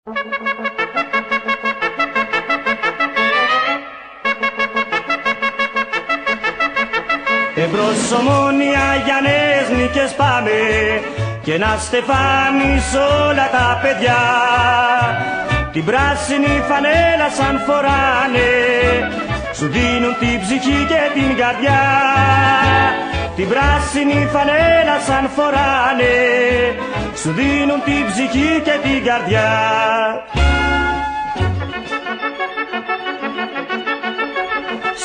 Εμπρός Ομόνια για νέες νίκες πάμε και να στεφάνεις όλα τα παιδιά. Την πράσινη φανέλα σαν φοράνε, σου δίνουν την ψυχή και την καρδιά. Την πράσινη φανέλα σαν φοράνε, σου δίνουν την ψυχή και την καρδιά.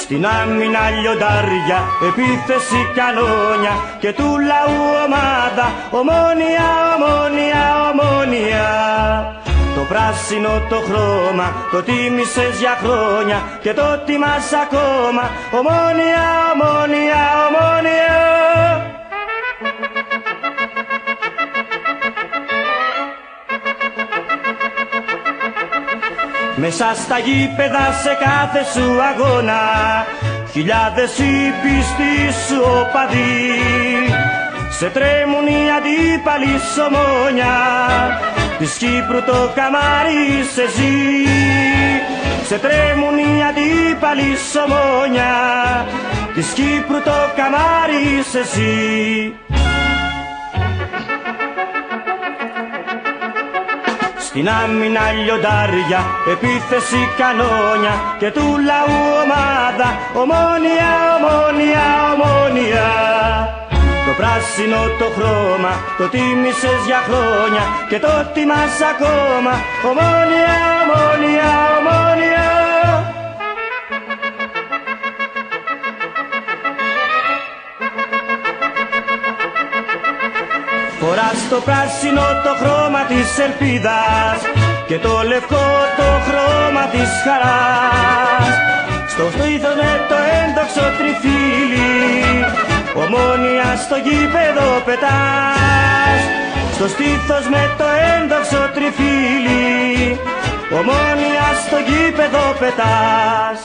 Στην άμυνα λιοντάρια, επίθεση κανόνια και του λαού ομάδα, Ομόνια, Ομόνια, Ομόνια. Το πράσινο το χρώμα, το τίμησες για χρόνια και το τιμάς ακόμα, Ομόνια, Ομόνια, Ομόνια. Μέσα στα γήπεδα σε κάθε σου αγώνα, χιλιάδες οι πιστοί σου οπαδοί, σε τρέμουν οι αντίπαλοι σ' Ομόνια, της Κύπρου το καμάρι σε ζει. Σε τρέμουν οι αντίπαλοι σ' Ομόνια, της Κύπρου το καμάρι σε ζει. Στην άμυνα λιοντάρια, επίθεση κανόνια και του λαού ομάδα, Ομόνια, Ομόνια, Ομόνια. Το πράσινο το χρώμα, το τίμησες για χρόνια και το τιμάς ακόμα, Ομόνια, Ομόνια, Ομόνια. Φοράς το πράσινο το χρώμα της ελπίδας και το λευκό το χρώμα της χαράς. Στο στήθος με το ένδοξο τριφύλι, Ομόνια στο γήπεδο πετάς. Στο στήθος με το ένδοξο τριφύλι, Ομόνια στο γήπεδο πετάς.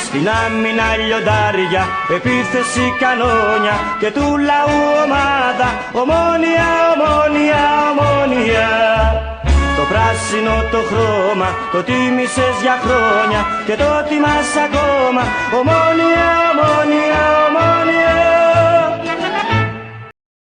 Στην άμυνα λιοντάρια, επίθεση κανόνια και του λαού ομάδα, Ομόνια, Ομόνια, Ομόνια. Το πράσινο το χρώμα, το τίμησες για χρόνια και το τιμάς ακόμα, Ομόνια, Ομόνια, Ομόνια.